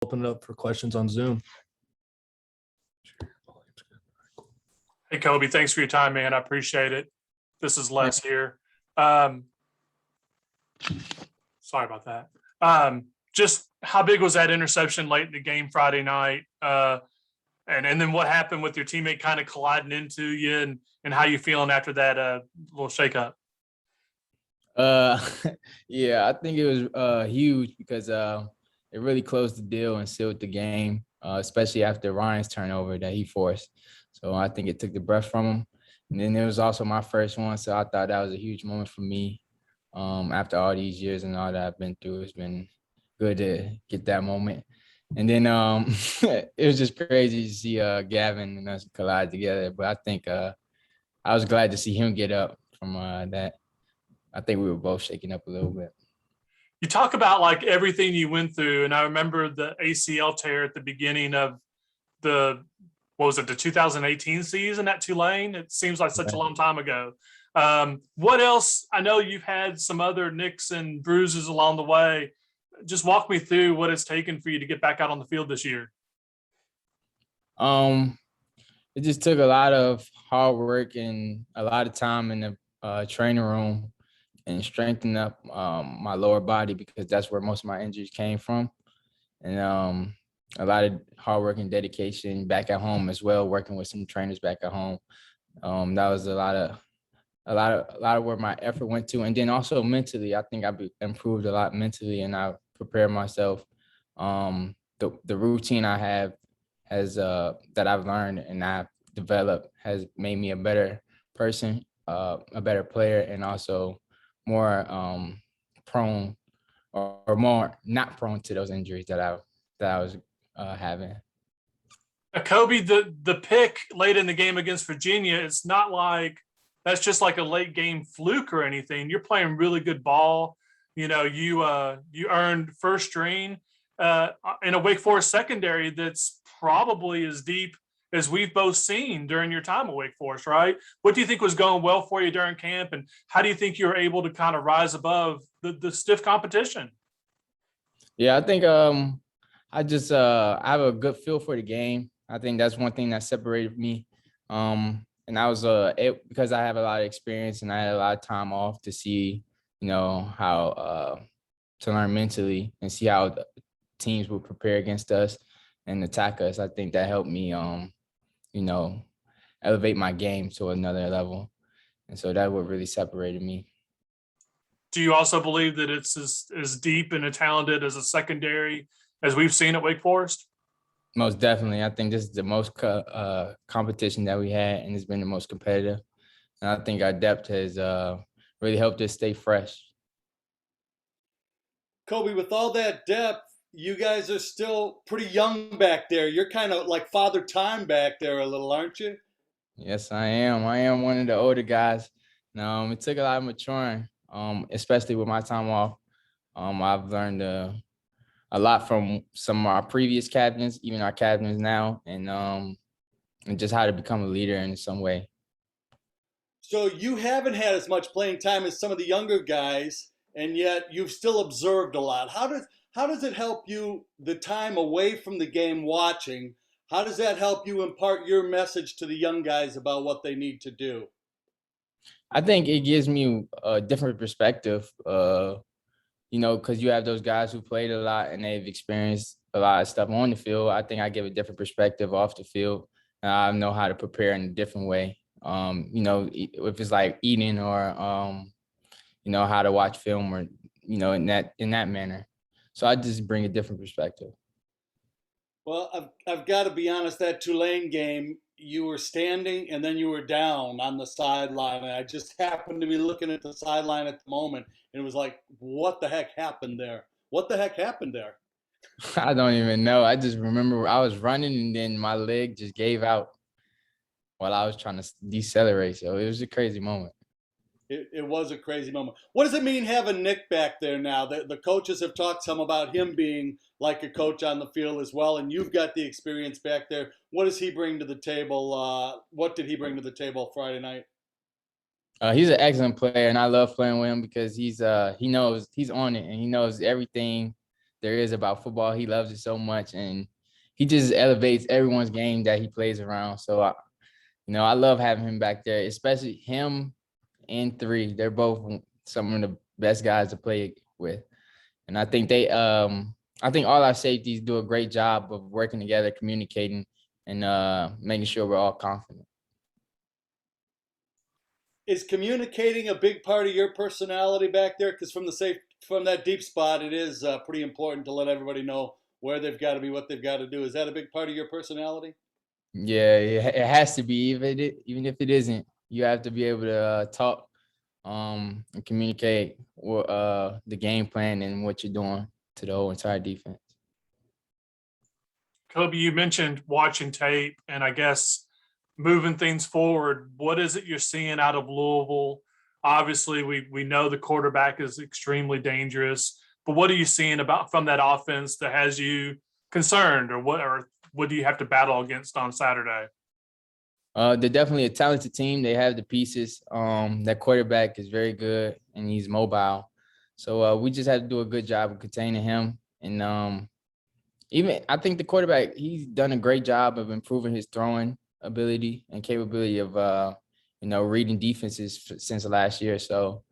open it up for questions on Zoom. Hey, Coby, thanks for your time, man. I appreciate it. This is Les here. Sorry about that. Just how big was that interception late in the game Friday night? And then what happened with your teammate kind of colliding into you, and how you feeling after that little shakeup? Yeah, I think it was huge because it really closed the deal and sealed the game, especially after Ryan's turnover that he forced. So I think it took the breath from him. And then it was also my first one, so I thought that was a huge moment for me. After all these years and all that I've been through, it's been good to get that moment. And then it was just crazy to see Gavin and us collide together. But I think I was glad to see him get up from that. I think we were both shaking up a little bit. You talk about like everything you went through, and I remember the ACL tear at the beginning of the 2018 season at Tulane. It seems like such a long time ago. What else? I know you've had some other nicks and bruises along the way. Just walk me through what it's taken for you to get back out on the field this year. It just took a lot of hard work and a lot of time in the training room and strengthening up my lower body, because that's where most of my injuries came from. And a lot of hard work and dedication back at home as well, working with some trainers back at home. That was a lot of where my effort went to. And then also mentally, I think I've improved a lot mentally, and I prepared myself. The routine I have has that I've learned and I've developed has made me a better person, a better player, and also more prone or more not prone to those injuries that I was having. Coby, the pick late in the game against Virginia, it's not like that's just like a late game fluke or anything. You're playing really good ball. You know, you earned first string in a Wake Forest secondary that's probably as deep as we've both seen during your time at Wake Forest, right? What do you think was going well for you during camp, and how do you think you were able to kind of rise above the stiff competition? Yeah, I think I just I have a good feel for the game. I think that's one thing that separated me. And I was because I have a lot of experience and I had a lot of time off to see, you know, how to learn mentally and see how the teams would prepare against us and attack us. I think that helped me, you know, elevate my game to another level. And so that what really separated me. Do you also believe that it's as deep and as talented as a secondary as we've seen at Wake Forest? Most definitely. I think this is the most competition that we had, and it's been the most competitive. And I think our depth has really helped us stay fresh. Coby, with all that depth, you guys are still pretty young back there. You're kind of like Father Time back there a little, aren't you? Yes, I am. I am one of the older guys. It took a lot of maturing, especially with my time off. I've learned a lot from some of our previous captains, even our captains now, and just how to become a leader in some way. So you haven't had as much playing time as some of the younger guys, and yet you've still observed a lot. How does it help you, the time away from the game watching? How does that help you impart your message to the young guys about what they need to do? I think it gives me a different perspective, you know, because you have those guys who played a lot and they've experienced a lot of stuff on the field. I think I give a different perspective off the field. And I know how to prepare in a different way. You know, if it's like eating or, you know, how to watch film or, you know, in that manner. So I just bring a different perspective. Well, I've got to be honest, that Tulane game, you were standing and then you were down on the sideline. And I just happened to be looking at the sideline at the moment. And it was like, what the heck happened there? What the heck happened there? I don't even know. I just remember I was running and then my leg just gave out while I was trying to decelerate. So it was a crazy moment. It was a crazy moment. What does it mean having Nick back there now? The coaches have talked some about him being like a coach on the field as well, and you've got the experience back there. What does he bring to the table? What did he bring to the table Friday night? He's an excellent player, and I love playing with him because he knows he's on it and he knows everything there is about football. He loves it so much, and he just elevates everyone's game that he plays around. So, I love having him back there, especially him and 3. They're both some of the best guys to play with. And I think I think all our safeties do a great job of working together, communicating, and making sure we're all confident. Is communicating a big part of your personality back there? Because from that deep spot, it is pretty important to let everybody know where they've got to be, what they've got to do. Is that a big part of your personality? Yeah, it has to be. Even if it isn't, you have to be able to talk and communicate the game plan and what you're doing to the whole entire defense. Kobe, you mentioned watching tape, and I guess moving things forward, what is it you're seeing out of Louisville? Obviously, we know the quarterback is extremely dangerous, but what are you seeing from that offense that has you concerned, or what do you have to battle against on Saturday? They're definitely a talented team. They have the pieces. That quarterback is very good and he's mobile. So we just have to do a good job of containing him. And even I think the quarterback, he's done a great job of improving his throwing ability and capability of reading defenses since last year. So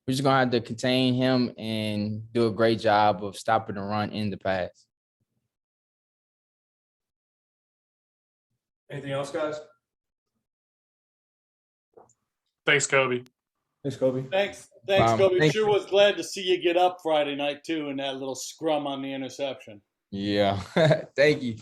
we're just gonna have to contain him and do a great job of stopping the run in the pass. Anything else, guys? Thanks, Kobe. Thanks, Kobe. Thanks, Wow, Kobe. thank Sure was glad to see you get up Friday night too in that little scrum on the interception. Yeah, thank you.